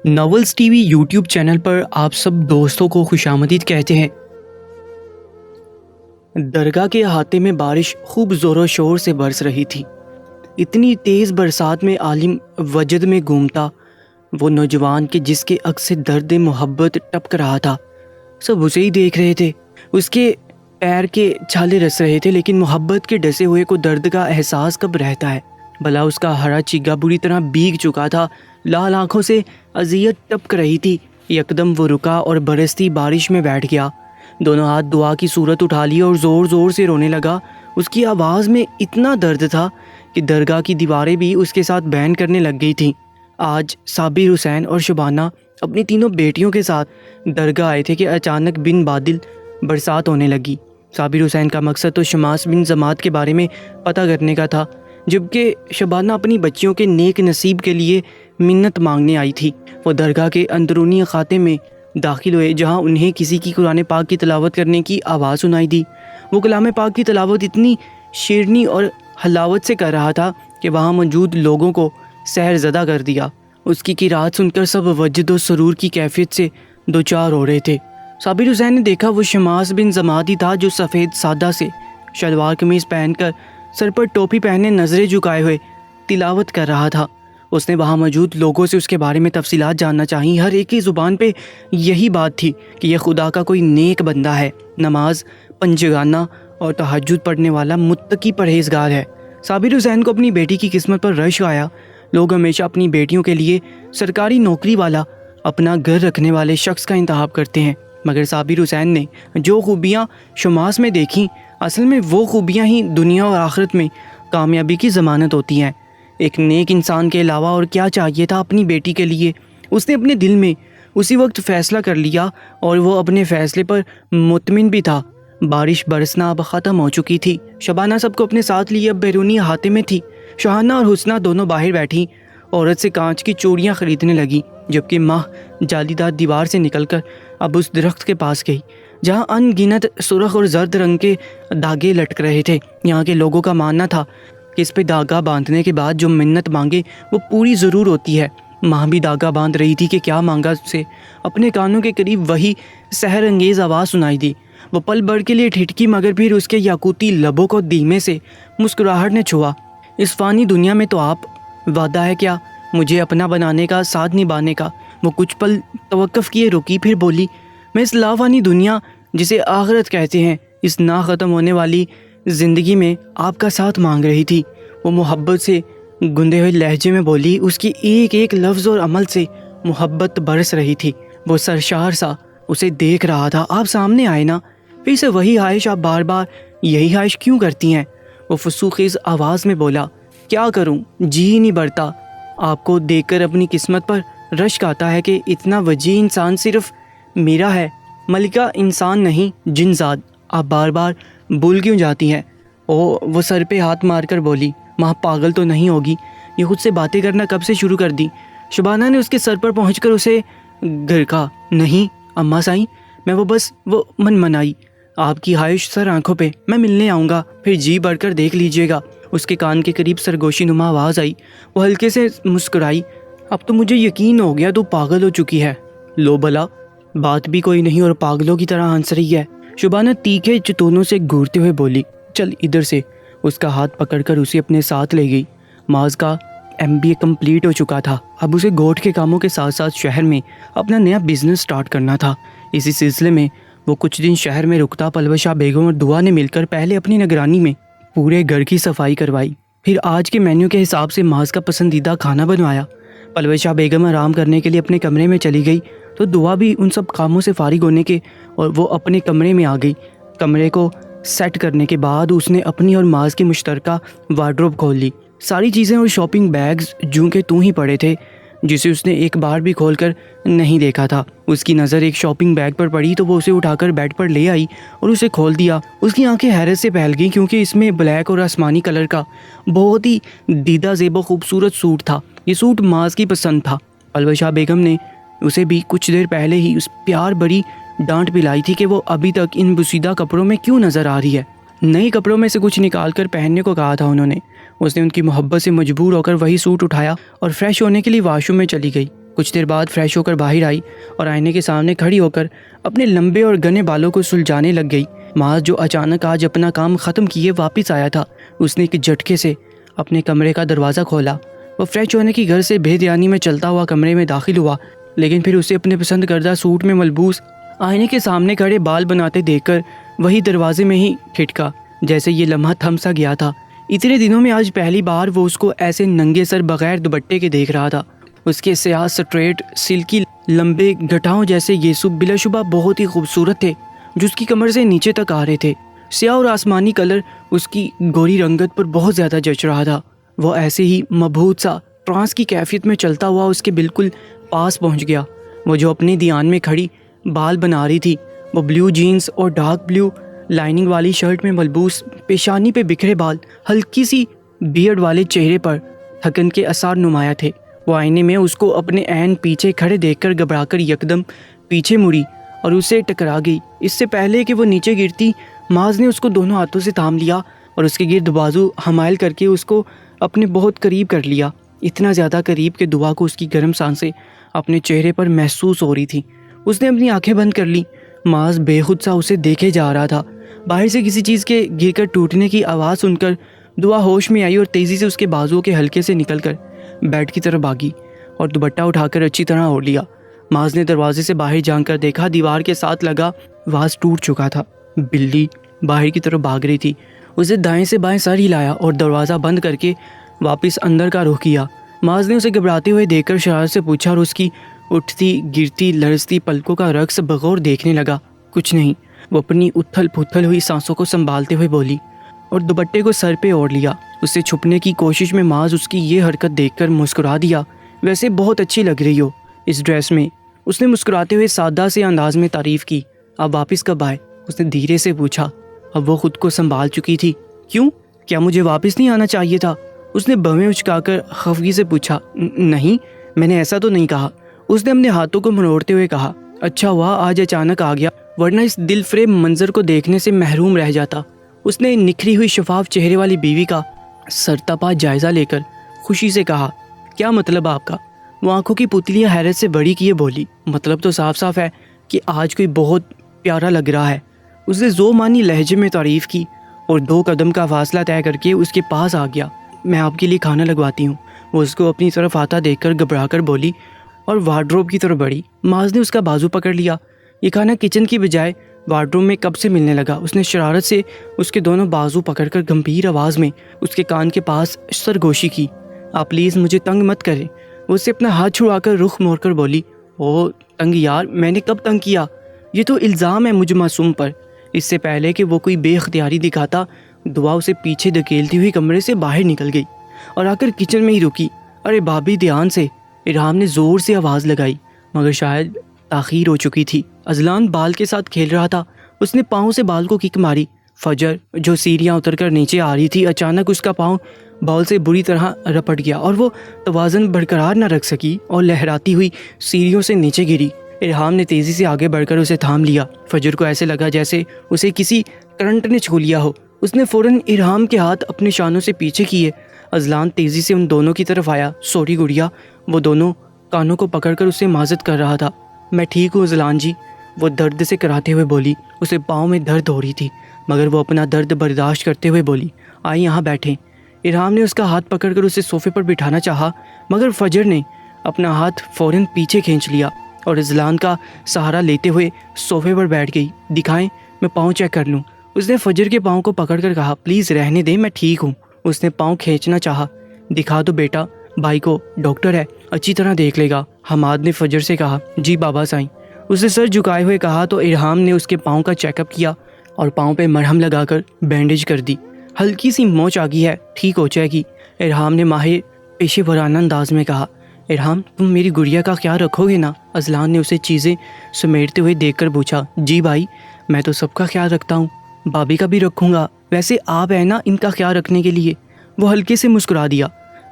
Novels TV YouTube channel پر آپ سب دوستوں کو خوش آمدید کہتے ہیں۔ درگاہ کے احاطے میں بارش خوب زور و شور سے برس رہی تھی۔ اتنی تیز برسات میں عالم وجد میں گھومتا وہ نوجوان کہ جس کے عکس سے درد محبت ٹپک رہا تھا، سب اسے ہی دیکھ رہے تھے۔ اس کے پیر کے چھالے رس رہے تھے، لیکن محبت کے ڈسے ہوئے کو درد کا احساس کب رہتا ہے؟ بھلا اس کا ہرا چیگا بری طرح بھیگ چکا تھا، لال آنکھوں سے اذیت ٹپک رہی تھی۔ یکدم وہ رکا اور برستی بارش میں بیٹھ گیا، دونوں ہاتھ دعا کی صورت اٹھا لی اور زور زور سے رونے لگا۔ اس کی آواز میں اتنا درد تھا کہ درگاہ کی دیواریں بھی اس کے ساتھ بین کرنے لگ گئی تھیں۔ آج صابر حسین اور شبانہ اپنی تینوں بیٹیوں کے ساتھ درگاہ آئے تھے کہ اچانک بن بادل برسات ہونے لگی۔ صابر حسین کا مقصد تو شماس بن زماد کے بارے میں پتہ کرنے کا تھا، جبکہ شبانہ اپنی بچیوں کے نیک نصیب کے لیے منت مانگنے آئی تھی۔ وہ درگاہ کے اندرونی خاتے میں داخل ہوئے، جہاں انہیں کسی کی قرآن پاک کی تلاوت کرنے کی آواز سنائی دی۔ وہ کلام پاک کی تلاوت اتنی شیرنی اور حلاوت سے کر رہا تھا کہ وہاں موجود لوگوں کو سحر زدہ کر دیا۔ اس کی قرات سن کر سب وجد و سرور کی کیفیت سے دوچار ہو رہے تھے۔ صابر حسین نے دیکھا وہ شماس بن زماد ہی تھا جو سفید سادہ سے شلوار قمیض پہن کر سر پر ٹوپی پہنے نظریں جھکائے ہوئے تلاوت کر رہا تھا۔ اس نے وہاں موجود لوگوں سے اس کے بارے میں تفصیلات جاننا چاہی۔ ہر ایک کی زبان پہ یہی بات تھی کہ یہ خدا کا کوئی نیک بندہ ہے، نماز پنجگانہ اور تہجد پڑھنے والا متقی پرہیزگار ہے۔ صابر حسین کو اپنی بیٹی کی قسمت پر رشک آیا۔ لوگ ہمیشہ اپنی بیٹیوں کے لیے سرکاری نوکری والا، اپنا گھر رکھنے والے شخص کا انتخاب کرتے ہیں، مگر صابر حسین نے جو خوبیاں شماس میں دیکھیں، اصل میں وہ خوبیاں ہی دنیا اور آخرت میں کامیابی کی ضمانت ہوتی ہیں۔ ایک نیک انسان کے علاوہ اور کیا چاہیے تھا اپنی بیٹی کے لیے؟ اس نے اپنے دل میں اسی وقت فیصلہ کر لیا اور وہ اپنے فیصلے پر مطمئن بھی تھا۔ بارش برسنا اب ختم ہو چکی تھی۔ شبانہ سب کو اپنے ساتھ لیے اب بیرونی احاطے میں تھی۔ شہانہ اور حسنہ دونوں باہر بیٹھی عورت سے کانچ کی چوڑیاں خریدنے لگی، جبکہ ماہ جالی دار دیوار سے نکل کر اب اس درخت کے پاس گئی جہاں ان گنت سرخ اور زرد رنگ کے دھاگے لٹک رہے تھے۔ یہاں کے لوگوں کا ماننا تھا کہ اس پہ دھاگا باندھنے کے بعد جو منت مانگے وہ پوری ضرور ہوتی ہے۔ ماں بھی دھاگا باندھ رہی تھی کہ کیا مانگا سے اپنے کانوں کے قریب وہی سحر انگیز آواز سنائی دی۔ وہ پل بھر کے لیے ٹھٹکی، مگر پھر اس کے یاقوتی لبوں کو دھیمے سے مسکراہٹ نے چھوا۔ اس فانی دنیا میں تو آپ وعدہ ہے کیا مجھے اپنا بنانے کا، ساتھ نبھانے کا؟ وہ کچھ پل توقف کیے رکی، پھر بولی، میں اس لافانی دنیا جسے آخرت کہتے ہیں، اس نا ختم ہونے والی زندگی میں آپ کا ساتھ مانگ رہی تھی۔ وہ محبت سے گندے ہوئے لہجے میں بولی، اس کی ایک ایک لفظ اور عمل سے محبت برس رہی تھی۔ وہ سرشار سا اسے دیکھ رہا تھا۔ آپ سامنے آئے نا، پھر سے وہی خواہش، آپ بار بار یہی خواہش کیوں کرتی ہیں؟ وہ فسوخیز آواز میں بولا، کیا کروں، جی ہی نہیں بڑھتا۔ آپ کو دیکھ کر اپنی قسمت پر رشک آتا ہے کہ اتنا وجیح انسان صرف میرا ہے، ملکہ انسان نہیں، جن ذات۔ آپ بار بار بھول کیوں جاتی ہیں؟ وہ سر پہ ہاتھ مار کر بولی، ماں پاگل تو نہیں ہوگی، یہ خود سے باتیں کرنا کب سے شروع کر دی؟ شبانہ نے اس کے سر پر پہنچ کر اسے گھرکا، نہیں اماں سائیں، میں وہ من منائی، آپ کی خواہش سر آنکھوں پہ، میں ملنے آؤں گا، پھر جی بڑھ کر دیکھ لیجئے گا۔ اس کے کان کے قریب سرگوشی نما آواز آئی۔ وہ ہلکے سے مسکرائی، اب تو مجھے یقین ہو گیا تو پاگل ہو چکی ہے۔ لو بلا، بات بھی کوئی نہیں اور پاگلوں کی طرح ہنس رہی ہے۔ شبانہ تیکھے چتونوں سے گھورتے ہوئے بولی، چل ادھر سے۔ اس کا ہاتھ پکڑ کر اسے اپنے ساتھ لے گئی۔ معاذ کا MBA کمپلیٹ ہو چکا تھا، اب اسے گوٹ کے کاموں کے ساتھ ساتھ شہر میں اپنا نیا بزنس سٹارٹ کرنا تھا۔ اسی سلسلے میں وہ کچھ دن شہر میں رکتا۔ پلوشہ بیگم اور دعا نے مل کر پہلے اپنی نگرانی میں پورے گھر کی صفائی کروائی، پھر آج کے مینیو کے حساب سے معاذ کا پسندیدہ کھانا بنوایا۔ پلوشہ بیگم آرام کرنے کے لیے اپنے کمرے میں چلی گئی تو دعا بھی ان سب کاموں سے فارغ ہونے کے اور وہ اپنے کمرے میں آ گئی۔ کمرے کو سیٹ کرنے کے بعد اس نے اپنی اور معاذ کی مشترکہ وارڈروب کھول لی۔ ساری چیزیں اور شاپنگ بیگز جوں کہ توں ہی پڑے تھے، جسے اس نے ایک بار بھی کھول کر نہیں دیکھا تھا۔ اس کی نظر ایک شاپنگ بیگ پر پڑی تو وہ اسے اٹھا کر بیڈ پر لے آئی اور اسے کھول دیا۔ اس کی آنکھیں حیرت سے پھیل گئیں، کیونکہ اس میں بلیک اور آسمانی کلر کا بہت ہی دیدہ زیب و خوبصورت سوٹ تھا۔ یہ سوٹ معاذ کی پسند تھا۔ پلوشہ بیگم نے اسے بھی کچھ دیر پہلے ہی اس پیار بڑی ڈانٹ پلائی تھی کہ وہ ابھی تک ان بوسیدہ کپڑوں میں کیوں نظر آ رہی ہے۔ نئے کپڑوں میں سے کچھ نکال کر پہننے کو کہا تھا انہوں نے۔ اس نے ان کی محبت سے مجبور ہو کر وہی سوٹ اٹھایا اور فریش ہونے کے لیے واش روم میں چلی گئی۔ کچھ دیر بعد فریش ہو کر باہر آئی اور آئینے کے سامنے کھڑی ہو کر اپنے لمبے اور گھنے بالوں کو سلجھانے لگ گئی۔ معاذ جو اچانک آج اپنا کام ختم کیے واپس آیا تھا، اس نے ایک جھٹکے سے اپنے کمرے کا دروازہ کھولا۔ وہ فریش ہونے کی گھر سے بے دھیانی میں چلتا ہوا کمرے میں داخل ہوا، لیکن پھر اسے اپنے پسند کردہ سوٹ میں ملبوس آئینے کے سامنے کھڑے بال بناتے دیکھ کر وہی دروازے میں ہی ٹھٹکا، جیسے یہ لمحہ تھم سا گیا تھا۔ اتنے دنوں میں آج پہلی بار وہ اس کو ایسے ننگے سر بغیر دوپٹے کے دیکھ رہا تھا۔ اس کے سیاہ سٹریٹ سلکی لمبے گھٹاؤں جیسے یسوع بلا شبہ بہت ہی خوبصورت تھے، جو اس کی کمر سے نیچے تک آ رہے تھے۔ سیاہ اور آسمانی کلر اس کی گوری رنگت پر بہت زیادہ جچ رہا تھا۔ وہ ایسے ہی مبہوت سا ٹرانس کی کیفیت میں چلتا ہوا اس کے بالکل پاس پہنچ گیا۔ وہ جو اپنے دھیان میں کھڑی بال بنا رہی تھی، وہ بلیو جینز اور ڈارک بلیو لائننگ والی شرٹ میں ملبوس، پیشانی پہ بکھرے بال، ہلکی سی بیئرڈ والے چہرے پر تھکن کے آثار نمایاں تھے۔ وہ آئینے میں اس کو اپنے عین پیچھے کھڑے دیکھ کر گھبرا کر یکدم پیچھے مڑی اور اسے ٹکرا گئی۔ اس سے پہلے کہ وہ نیچے گرتی، معاذ نے اس کو دونوں ہاتھوں سے تھام لیا اور اس کے گرد بازو حمائل کر کے اس کو اپنے بہت قریب کر لیا، اتنا زیادہ قریب کہ دعا کو اس کی گرم سانسیں اپنے چہرے پر محسوس ہو رہی تھی۔ اس نے اپنی آنکھیں بند کر لی۔ معاذ بے خود سا اسے دیکھے جا رہا تھا۔ باہر سے کسی چیز کے گر کر ٹوٹنے کی آواز سن کر دعا ہوش میں آئی اور تیزی سے اس کے بازوؤں کے حلقے سے نکل کر بیڈ کی طرف بھاگی اور دوپٹہ اٹھا کر اچھی طرح اوڑھ لیا۔ معاذ نے دروازے سے باہر جھانک کر دیکھا، دیوار کے ساتھ لگا واز ٹوٹ چکا تھا۔ بلی باہر کی طرف بھاگ رہی تھی۔ اسے دائیں سے بائیں سر ہلایا اور دروازہ بند کر کے واپس اندر کا رخ کیا۔ معاذ نے اسے گھبراتے ہوئے دیکھ کر شرارت سے پوچھا اور اس کی اٹھتی گرتی لرزتی پلکوں کا رقص بغور دیکھنے لگا۔ کچھ نہیں، وہ اپنی اتھل پھتل ہوئی سانسوں کو سنبھالتے ہوئے بولی اور دوپٹے کو سر پہ اوڑھ لیا۔ اس سے چھپنے کی کوشش میں معاذ اس کی یہ حرکت دیکھ کر مسکرا دیا۔ ویسے بہت اچھی لگ رہی ہو اس ڈریس میں، اس نے مسکراتے ہوئے سادہ سے انداز میں تعریف کی۔ آپ واپس کب آئے؟ اس نے دھیرے سے پوچھا۔ اب وہ خود کو سنبھال چکی تھی۔ کیوں؟ کیا مجھے واپس نہیں آنا چاہیے تھا؟ اس نے بھویں اچکا کر خفگی سے پوچھا۔ نہیں، میں نے ایسا تو نہیں کہا، اس نے اپنے ہاتھوں کو مروڑتے ہوئے کہا۔ اچھا ہوا آج اچانک آ گیا، ورنہ اس دل فریب منظر کو دیکھنے سے محروم رہ جاتا۔ اس نے نکھری ہوئی شفاف چہرے والی بیوی کا سرتاپا جائزہ لے کر خوشی سے کہا۔ کیا مطلب آپ کا؟ وہ آنکھوں کی پتلیاں حیرت سے بڑی کیے بولی۔ مطلب تو صاف صاف ہے کہ آج کوئی بہت پیارا لگ رہا ہے۔ اس نے ذو معنی لہجے میں تعریف کی اور 2 قدم کا فاصلہ طے کر کے اس کے پاس آ گیا۔ میں آپ کے لیے کھانا لگواتی ہوں، وہ اس کو اپنی طرف آتا دیکھ کر گھبرا کر بولی اور وارڈروب کی طرف بڑھی۔ معاذ نے اس کا بازو پکڑ لیا۔ یہ کھانا کچن کی بجائے وارڈروب میں کب سے ملنے لگا؟ اس نے شرارت سے اس کے دونوں بازو پکڑ کر گمبھیر آواز میں اس کے کان کے پاس سرگوشی کی۔ آپ پلیز مجھے تنگ مت کریں، وہ اس سے اپنا ہاتھ چھڑا کر رخ موڑ کر بولی۔ او تنگ یار، میں نے کب تنگ کیا؟ یہ تو الزام ہے مجھ معصوم پر۔ اس سے پہلے کہ وہ کوئی بے اختیاری دکھاتا، دعا اسے پیچھے دھکیلتی ہوئی کمرے سے باہر نکل گئی اور آ کر کچن میں ہی رکی۔ ارے بھابھی دھیان سے، ارحام نے زور سے آواز لگائی، مگر شاید تاخیر ہو چکی تھی۔ اذلان بال کے ساتھ کھیل رہا تھا۔ اس نے پاؤں سے بال کو کک ماری۔ فجر جو سیڑھیاں اتر کر نیچے آ رہی تھی، اچانک اس کا پاؤں بال سے بری طرح رپٹ گیا اور وہ توازن برقرار نہ رکھ سکی اور لہراتی ہوئی سیڑھیوں سے نیچے گری۔ ارحام نے تیزی سے آگے بڑھ کر اسے تھام لیا۔ فجر کو ایسے لگا جیسے اسے کسی کرنٹ نے چھو لیا ہو۔ اس نے فوراً ارحام کے ہاتھ اپنے شانوں سے پیچھے کیے۔ اذلان تیزی سے ان دونوں کی طرف آیا۔ سوری گڑیا، وہ دونوں کانوں کو پکڑ کر اسے معذرت کر رہا تھا۔ میں ٹھیک ہوں اذلان جی، وہ درد سے کراتے ہوئے بولی۔ اسے پاؤں میں درد ہو رہی تھی، مگر وہ اپنا درد برداشت کرتے ہوئے بولی، آئیں یہاں بیٹھیں۔ ارحام نے اس کا ہاتھ پکڑ کر اسے صوفے پر بٹھانا چاہا، مگر فجر نے اپنا ہاتھ فوراً پیچھے کھینچ لیا اور اذلان کا سہارا لیتے ہوئے صوفے پر بیٹھ گئی۔ دکھائیں، میں پاؤں چیک کر لوں، اس نے فجر کے پاؤں کو پکڑ کر کہا۔ پلیز رہنے دیں، میں ٹھیک ہوں، اس نے پاؤں کھینچنا چاہا۔ دکھا دو بیٹا، بھائی کو ڈاکٹر ہے، اچھی طرح دیکھ لے گا، حماد نے فجر سے کہا۔ جی بابا سائیں، اس نے سر جھکائے ہوئے کہا تو ارحام نے اس کے پاؤں کا چیک اپ کیا اور پاؤں پہ مرہم لگا کر بینڈیج کر دی۔ ہلکی سی موچ آ گئی ہے، ٹھیک ہو جائے گی، ارحام نے ماہر پیشے ورانہ انداز میں کہا۔ ارحام، تم میری گڑیا کا خیال رکھو گے نا؟ اذلان نے اسے چیزیں سمیٹتے ہوئے دیکھ کر پوچھا۔ جی بھائی، میں تو سب کا خیال رکھتا ہوں، بابی کا بھی رکھوں گا، ویسے آپ ہیں نا ان کا خیال رکھنے کے لیے۔ وہ ہلکے سے مسکرا دیا۔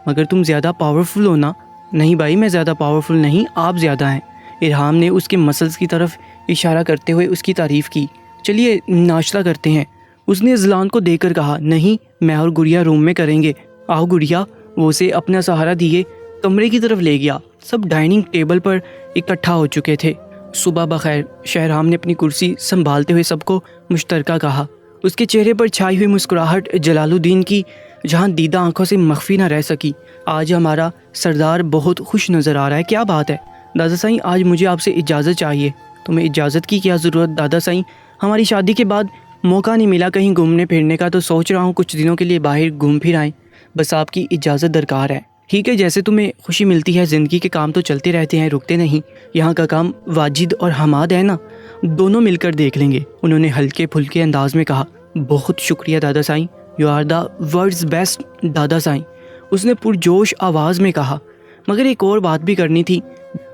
مگر تم زیادہ پاورفل ہو نا؟ نہیں بھائی، میں زیادہ پاورفل نہیں، آپ زیادہ ہیں۔ ارحام نے اس کے مسلز کی طرف اشارہ کرتے ہوئے اس کی تعریف کی۔ چلیے ناشتہ کرتے ہیں، اس نے اذلان کو دیکھ کر کہا۔ نہیں، میں اور گڑیا روم میں کریں گے، آؤ گڑیا، وہ اسے اپنا سہارا دیے کمرے کی طرف لے گیا۔ سب ڈائننگ ٹیبل پر اکٹھا ہو چکے تھے۔ صبح بخیر، شہرام نے اپنی کرسی سنبھالتے ہوئے سب کو مشترکہ کہا۔ اس کے چہرے پر چھائی ہوئی مسکراہٹ جلال الدین کی جہاں دیدہ آنکھوں سے مخفی نہ رہ سکی۔ آج ہمارا سردار بہت خوش نظر آ رہا ہے، کیا بات ہے؟ دادا سائیں، آج مجھے آپ سے اجازت چاہیے۔ تمہیں اجازت کی کیا ضرورت دادا سائیں؟ ہماری شادی کے بعد موقع نہیں ملا کہیں گھومنے پھرنے کا، تو سوچ رہا ہوں کچھ دنوں کے لیے باہر گھوم پھر آئیں۔ بس آپ کی اجازت درکار ہے۔ ٹھیک ہے، جیسے تمہیں خوشی ملتی ہے، زندگی کے کام تو چلتے رہتے ہیں، رکتے نہیں۔ یہاں کا کام واجد اور حماد ہے نا، دونوں مل کر دیکھ لیں گے، انہوں نے ہلکے پھلکے انداز میں کہا۔ بہت شکریہ دادا سائیں، you are the world's best دادا سائیں، اس نے پرجوش آواز میں کہا۔ مگر ایک اور بات بھی کرنی تھی۔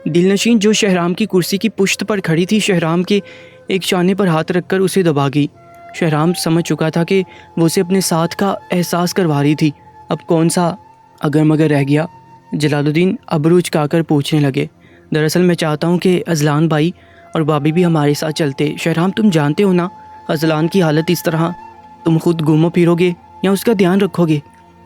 دلنشین جو شہرام کی کرسی کی پشت پر کھڑی تھی، شہرام کے ایک شانے پر ہاتھ رکھ کر اسے دبا گئی۔ شہرام سمجھ چکا تھا کہ وہ اسے اپنے ساتھ کا احساس کروا رہی تھی۔ اب کون سا اگر مگر رہ گیا؟ جلال الدین ابرو اچکا کر پوچھنے لگے۔ دراصل میں چاہتا ہوں کہ اذلان بھائی اور بابی بھی ہمارے ساتھ چلتے۔ شہرام، تم جانتے ہو نا اذلان کی حالت اس طرح، تم خود گھومو پھرو گے یا اس کا دھیان رکھو گے؟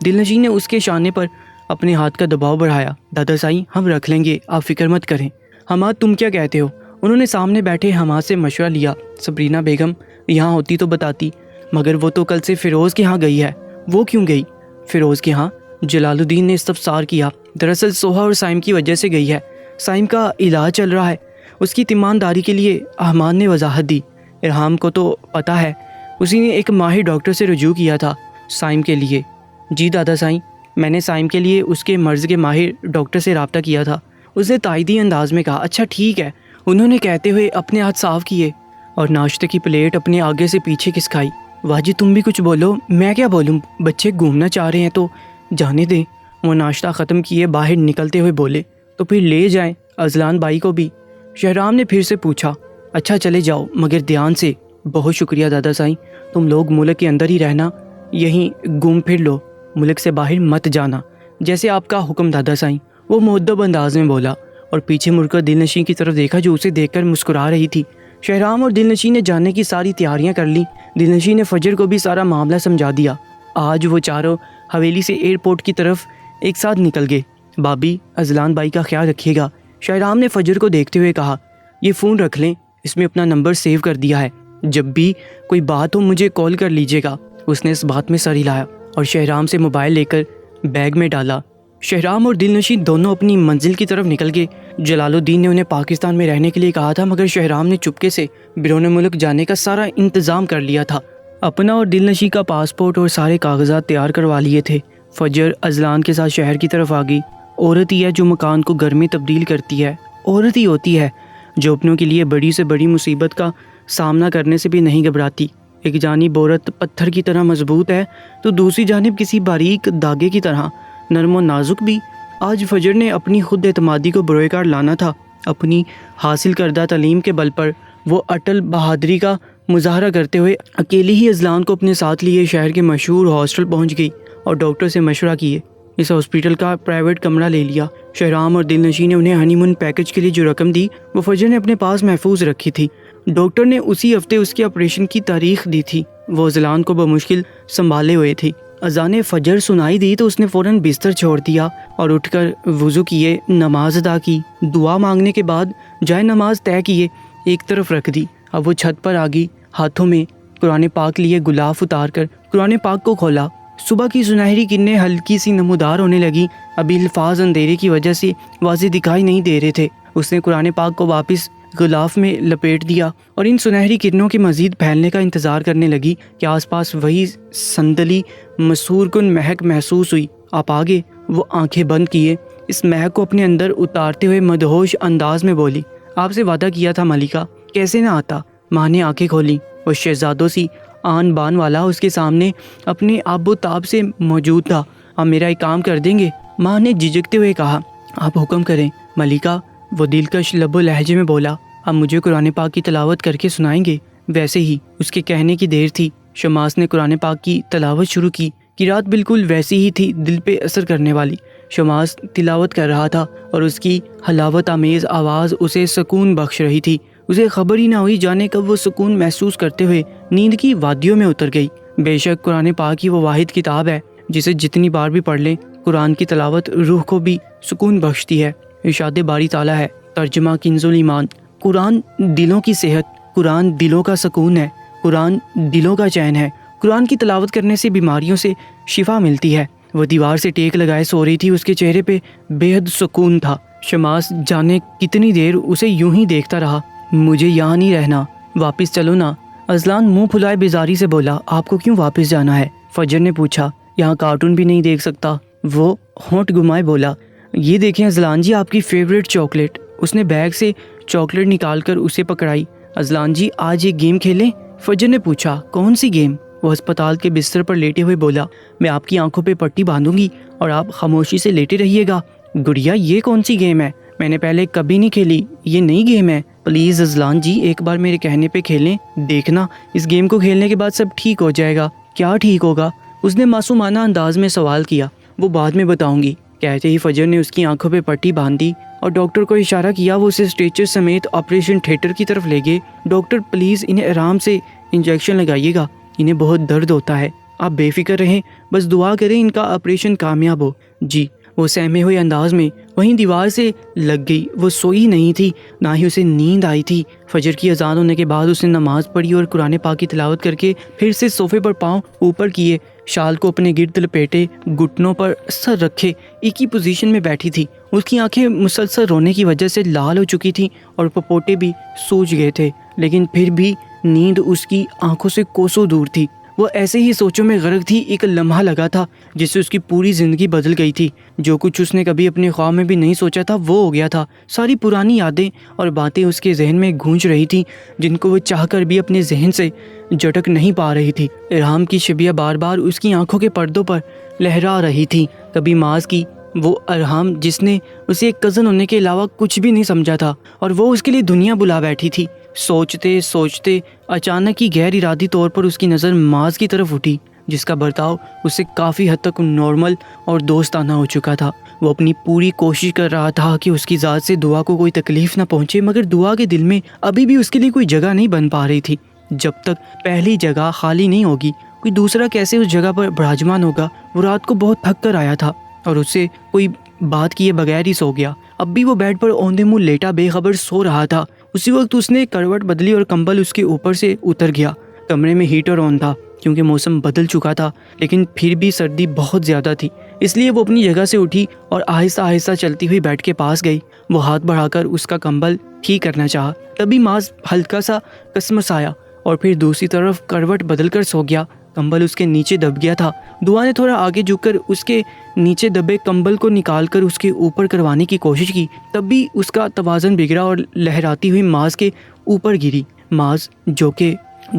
دلنشین نے اس کے شانے پر اپنے ہاتھ کا دباؤ بڑھایا۔ دادا سائیں، ہم رکھ لیں گے، آپ فکر مت کریں۔ حماد، تم کیا کہتے ہو؟ انہوں نے سامنے بیٹھے حماد سے مشورہ لیا۔ صبرینہ بیگم یہاں ہوتی تو بتاتی، مگر وہ تو کل سے فیروز کے ہاں گئی ہے۔ وہ کیوں گئی؟ فیروز کے ہاں؟ جلال الدین نے استفسار کیا۔ دراصل سوہا اور سائم کی وجہ سے گئی ہے، سائم کا علاج چل رہا ہے، اس کی تیمانداری کے لیے احمد نے وضاحت دی۔ ارحام کو تو پتہ ہے، اسی نے ایک ماہر ڈاکٹر سے رجوع کیا تھا سائم کے لیے۔ جی دادا سائیں، میں نے سائم کے لیے اس کے مرض کے ماہر ڈاکٹر سے رابطہ کیا تھا، اس نے تائیدی انداز میں کہا۔ اچھا ٹھیک ہے، انہوں نے کہتے ہوئے اپنے ہاتھ صاف کیے اور ناشتے کی پلیٹ اپنے آگے سے پیچھے کھسکائی۔ واجد تم بھی کچھ بولو۔ میں کیا بولوں، بچے گھومنا چاہ رہے ہیں تو جانے دیں۔ وہ ناشتہ ختم کیے باہر نکلتے ہوئے بولے۔ تو پھر لے جائیں اذلان بھائی کو بھی، شہرام نے پھر سے پوچھا۔ اچھا چلے جاؤ، مگر دھیان سے۔ بہت شکریہ دادا سائیں، تم لوگ ملک کے اندر ہی رہنا، یہیں گھوم پھر لو، ملک سے باہر مت جانا۔ جیسے آپ کا حکم دادا سائیں، وہ مؤدب انداز میں بولا اور پیچھے مڑ کر دلنشین کی طرف دیکھا جو اسے دیکھ کر مسکرا رہی تھی۔ شہرام اور دلنشین نے جانے کی ساری تیاریاں کر لیں۔ دلنشین نے فجر کو بھی سارا معاملہ سمجھا دیا۔ آج وہ چاروں حویلی سے ایئرپورٹ کی طرف ایک ساتھ نکل گئے۔ بابی، اذلان بھائی کا خیال رکھیے گا، شہرام نے فجر کو دیکھتے ہوئے کہا۔ یہ فون رکھ لیں، اس میں اپنا نمبر سیو کر دیا ہے، جب بھی کوئی بات ہو مجھے کال کر لیجیے گا۔ اس نے اس بات میں سر ہلایا اور شہرام سے موبائل لے کر بیگ میں ڈالا۔ شہرام اور دلنشین دونوں اپنی منزل کی طرف نکل گئے۔ جلال الدین نے انہیں پاکستان میں رہنے کے لیے کہا تھا، مگر شہرام نے چپکے سے بیرون ملک جانے کا سارا انتظام کر لیا تھا۔ اپنا اور دلنشین کا پاسپورٹ اور سارے کاغذات تیار کروا لیے تھے۔ فجر اذلان کے ساتھ شہر کی طرف آ گئی۔ عورت ہی ہے جو مکان کو گھر میں تبدیل کرتی ہے، عورت ہی ہوتی ہے جو اپنوں کے لیے بڑی سے بڑی مصیبت کا سامنا کرنے سے بھی نہیں گھبراتی۔ ایک جانب عورت پتھر کی طرح مضبوط ہے تو دوسری جانب کسی باریک دھاگے کی طرح نرم و نازک بھی۔ آج فجر نے اپنی خود اعتمادی کو بروئے کار لانا تھا۔ اپنی حاصل کردہ تعلیم کے بل پر وہ اٹل بہادری کا مظاہرہ کرتے ہوئے اکیلی ہی اذلان کو اپنے ساتھ لیے شہر کے مشہور ہاسٹل پہنچ گئی اور ڈاکٹر سے مشورہ کیے۔ اس ہاسپٹل کا پرائیویٹ کمرہ لے لیا۔ شہرام اور دلنشین نے انہیں ہنی مون پیکج کے لیے جو رقم دی وہ فجر نے اپنے پاس محفوظ رکھی تھی۔ ڈاکٹر نے اسی ہفتے اس کے آپریشن کی تاریخ دی تھی۔ وہ اذلان کو بمشکل سنبھالے ہوئے تھی۔ اذان فجر سنائی دی تو اس نے فوراً بستر چھوڑ دیا اور اٹھ کر وضو کیے، نماز ادا کی، دعا مانگنے کے بعد جائے نماز طے کیے، ایک طرف رکھ دی۔ اب وہ چھت پر آ گئی، ہاتھوں میں قرآن پاک لیے غلاف اتار کر قرآن پاک کو کھولا۔ صبح کی سنہری کرنیں ہلکی سی نمودار ہونے لگی، ابھی الفاظ اندھیرے کی وجہ سے واضح دکھائی نہیں دے رہے تھے۔ اس نے قرآن پاک کو واپس غلاف میں لپیٹ دیا اور ان سنہری کرنوں کے مزید پھیلنے کا انتظار کرنے لگی کہ آس پاس وہی سندلی مسحور کن مہک محسوس ہوئی۔ آپ آگے؟ وہ آنکھیں بند کیے، اس مہک کو اپنے اندر اتارتے ہوئے مدہوش انداز میں بولی۔ آپ سے وعدہ کیا تھا ملکہ، کیسے نہ آتا؟ ماں نے آنکھیں کھولی، وہ شہزادوں سی آن بان والا اس کے سامنے اپنے آب و تاب سے موجود تھا۔ آپ میرا ایک کام کر دیں گے؟ ماں نے جھجکتے ہوئے کہا۔ آپ حکم کریں ملکہ، وہ دلکش لب و لہجے میں بولا۔ آپ مجھے قرآن پاک کی تلاوت کر کے سنائیں گے؟ ویسے ہی اس کے کہنے کی دیر تھی، شماس نے قرآن پاک کی تلاوت شروع کی۔ قرات بالکل ویسی ہی تھی، دل پہ اثر کرنے والی۔ شماس تلاوت کر رہا تھا اور اس کی حلاوت آمیز آواز اسے سکون بخش رہی تھی۔ اسے خبر ہی نہ ہوئی جانے کب وہ سکون محسوس کرتے ہوئے نیند کی وادیوں میں اتر گئی۔ بے شک قرآن پاک ہی وہ واحد کتاب ہے جسے جتنی بار بھی پڑھ لیں، قرآن کی تلاوت روح کو بھی سکون بخشتی ہے۔ ارشاد باری تعالیٰ ہے، ترجمہ کنز الایمان، قرآن دلوں کی صحت، قرآن دلوں کا سکون ہے، قرآن دلوں کا چین ہے۔ قرآن کی تلاوت کرنے سے بیماریوں سے شفا ملتی ہے۔ وہ دیوار سے ٹیک لگائے سو رہی تھی، اس کے چہرے پہ بے حد سکون تھا۔ شماس جانے کتنی دیر اسے یوں ہی دیکھتا رہا۔ مجھے یہاں نہیں رہنا، واپس چلو نا۔ اذلان منہ پھلائے بیزاری سے بولا، آپ کو کیوں واپس جانا ہے؟ فجر نے پوچھا۔ یہاں کارٹون بھی نہیں دیکھ سکتا۔ وہ ہونٹ گھمائے بولا، یہ دیکھیں اذلان جی، آپ کی فیوریٹ چاکلیٹ۔ اس نے بیگ سے چاکلیٹ نکال کر اسے پکڑائی۔ اذلان جی، آج ایک گیم کھیلیں؟ فجر نے پوچھا۔ کون سی گیم؟ وہ ہسپتال کے بستر پر لیٹے ہوئے بولا، میں آپ کی آنکھوں پہ پٹی باندھوں گی اور آپ خاموشی سے لیٹے رہیے گا۔ گڑیا، یہ کون سی گیم ہے؟ میں نے پہلے کبھی نہیں کھیلی، یہ نئی گیم ہے۔ پلیز اذلان جی، ایک بار میرے کہنے پہ کھیلیں، دیکھنا اس گیم کو کھیلنے کے بعد سب ٹھیک ہو جائے گا۔ کیا ٹھیک ہوگا؟ اس نے معصومانہ انداز میں سوال کیا۔ وہ بعد میں بتاؤں گی، کہتے ہی فجر نے اس کی آنکھوں پہ پٹی باندھی اور ڈاکٹر کو اشارہ کیا۔ وہ اسے اسٹریچر سمیت آپریشن تھیٹر کی طرف لے گئے۔ ڈاکٹر، پلیز انہیں آرام سے انجیکشن لگائیے گا، انہیں بہت درد ہوتا ہے۔ آپ بے فکر رہیں، بس دعا کریں ان کا آپریشن کامیاب ہو۔ جی، وہ سہمے ہوئے انداز میں وہیں دیوار سے لگ گئی۔ وہ سوئی نہیں تھی، نہ ہی اسے نیند آئی تھی۔ فجر کی اذان ہونے کے بعد اس نے نماز پڑھی اور قرآن پاک کی تلاوت کر کے پھر سے صوفے پر پاؤں اوپر کیے، شال کو اپنے گرد لپیٹے، گھٹنوں پر سر رکھے ایک ہی پوزیشن میں بیٹھی تھی۔ اس کی آنکھیں مسلسل رونے کی وجہ سے لال ہو چکی تھیں اور پپوٹے بھی سوج گئے تھے، لیکن پھر بھی نیند اس کی آنکھوں سے کوسوں دور تھی۔ وہ ایسے ہی سوچوں میں غرق تھی۔ ایک لمحہ لگا تھا جس سے اس کی پوری زندگی بدل گئی تھی۔ جو کچھ اس نے کبھی اپنے خواب میں بھی نہیں سوچا تھا وہ ہو گیا تھا۔ ساری پرانی یادیں اور باتیں اس کے ذہن میں گونج رہی تھیں، جن کو وہ چاہ کر بھی اپنے ذہن سے جھٹک نہیں پا رہی تھی۔ ارحام کی شبیہ بار بار اس کی آنکھوں کے پردوں پر لہرا رہی تھی۔ کبھی معاذ کی وہ ارحام جس نے اسے ایک کزن ہونے کے علاوہ کچھ بھی نہیں سمجھا تھا، اور وہ اس کے لیے دنیا بلا بیٹھی تھی۔ سوچتے سوچتے اچانک ہی غیر ارادی طور پر اس کی نظر معاذ کی طرف اٹھی، جس کا برتاؤ اس سے کافی حد تک نارمل اور دوستانہ ہو چکا تھا۔ وہ اپنی پوری کوشش کر رہا تھا کہ اس کی ذات سے دعا کو کوئی تکلیف نہ پہنچے، مگر دعا کے دل میں ابھی بھی اس کے لیے کوئی جگہ نہیں بن پا رہی تھی۔ جب تک پہلی جگہ خالی نہیں ہوگی، کوئی دوسرا کیسے اس جگہ پر براجمان ہوگا؟ وہ رات کو بہت تھک کر آیا تھا اور اس سے کوئی بات کیے بغیر ہی سو گیا۔ اب بھی وہ بیڈ پر اوندے منہ لیٹا بے خبر سو رہا تھا۔ اسی وقت اس نے کروٹ بدلی اور کمبل اس کے اوپر سے اتر گیا۔ کمرے میں ہیٹر آن تھا کیونکہ موسم بدل چکا تھا، لیکن پھر بھی سردی بہت زیادہ تھی، اس لیے وہ اپنی جگہ سے اٹھی اور آہستہ آہستہ چلتی ہوئی بیڈ کے پاس گئی۔ وہ ہاتھ بڑھا کر اس کا کمبل ٹھیک کرنا چاہا، تبھی معاذ ہلکا سا کسمسایا اور پھر دوسری طرف کروٹ بدل کر سو گیا۔ کمبل اس کے نیچے دب گیا تھا۔ دعا نے تھوڑا آگے جھک کر اس کے نیچے دبے کمبل کو نکال کر اس کے اوپر کروانے کی کوشش کی، تب بھی اس کا توازن بگڑا اور لہراتی ہوئی معاذ کے اوپر گری۔ معاذ جو کہ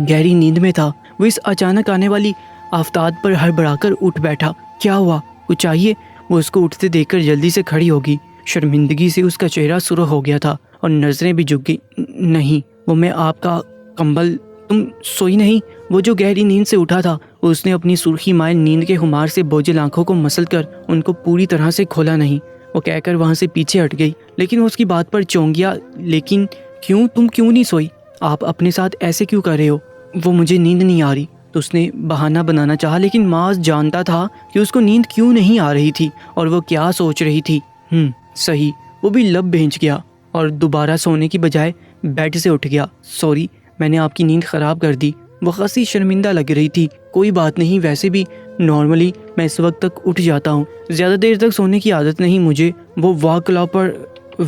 گہری نیند میں تھا، وہ اس اچانک آنے والی آفتاب پر ہڑبڑا کر اٹھ بیٹھا۔ کیا ہوا؟ کچھ چاہیے؟ وہ اس کو اٹھتے دیکھ کر جلدی سے کھڑی ہوگی۔ شرمندگی سے اس کا چہرہ سرخ ہو گیا تھا اور نظریں بھی جھک گئی۔ نہیں، وہ میں آپ کا کمبل، تم سوئی نہیں؟ وہ جو گہری نیند سے اٹھا تھا، اس نے اپنی سرخی مائل نیند کے خمار سے بوجھل آنکھوں کو مسل کر ان کو پوری طرح سے کھولا نہیں۔ وہ کہہ کر وہاں سے پیچھے ہٹ گئی، لیکن وہ اس کی بات پر چونک گیا۔ لیکن کیوں؟ تم کیوں نہیں سوئی؟ آپ اپنے ساتھ ایسے کیوں کر رہے ہو؟ وہ مجھے نیند نہیں آ رہی، تو اس نے بہانہ بنانا چاہا، لیکن معاذ جانتا تھا کہ اس کو نیند کیوں نہیں آ رہی تھی اور وہ کیا سوچ رہی تھی۔ صحیح، وہ بھی لب بھینچ گیا اور دوبارہ سونے کی بجائے بیڈ سے اٹھ گیا۔ سوری، میں نے آپ کی نیند خراب کر دی۔ وہ خاصی شرمندہ لگ رہی تھی۔ کوئی بات نہیں، ویسے بھی نارملی میں اس وقت تک اٹھ جاتا ہوں، زیادہ دیر تک سونے کی عادت نہیں مجھے۔ وہ واک کلاک پر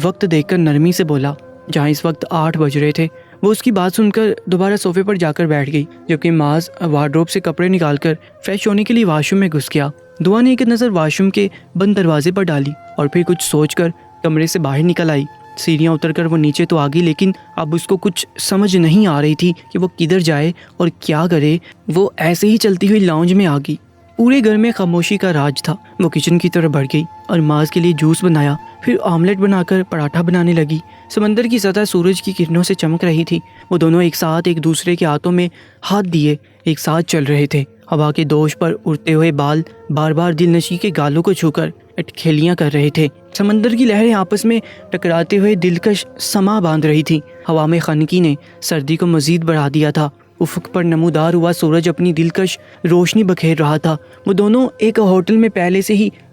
وقت دیکھ کر نرمی سے بولا، جہاں اس وقت 8 بج رہے تھے۔ وہ اس کی بات سن کر دوبارہ صوفے پر جا کر بیٹھ گئی، جبکہ معاذ وارڈروب سے کپڑے نکال کر فریش ہونے کے لیے واش روم میں گھس گیا۔ دعا نے ایک نظر واش روم کے بند دروازے پر ڈالی اور پھر کچھ سوچ کر کمرے سے باہر نکل آئی۔ سیڑھیاں اتر کر وہ نیچے تو آ گئی، لیکن اب اس کو کچھ سمجھ نہیں آ رہی تھی کہ وہ کدھر جائے اور کیا کرے۔ وہ ایسے ہی چلتی ہوئی لاؤنج میں آ گئی۔ پورے گھر میں خاموشی کا راج تھا۔ وہ کچن کی طرف بڑھ گئی اور معاذ کے لیے جوس بنایا، پھر آملیٹ بنا کر پراٹھا بنانے لگی۔ سمندر کی سطح سورج کی کرنوں سے چمک رہی تھی۔ وہ دونوں ایک ساتھ ایک دوسرے کے ہاتھوں میں ہاتھ دیے ایک ساتھ چل رہے تھے۔ ہوا کے دوش پر اڑتے ہوئے بال بار بار دل نشیں کے گالوں کو چھو کر اٹکھیلیاں کر رہے تھے۔ سمندر کی لہریں آپس میں ٹکراتے ہوئے دلکش سما باندھ رہی تھی۔ ہوا میں خنکی نے سردی کو مزید بڑھا دیا تھا۔ افق پر نمودار ہوا سورج اپنی دلکش روشنی بکھیر رہا تھا۔ وہ دونوں ایک ہوٹل میں پہلے سے ہی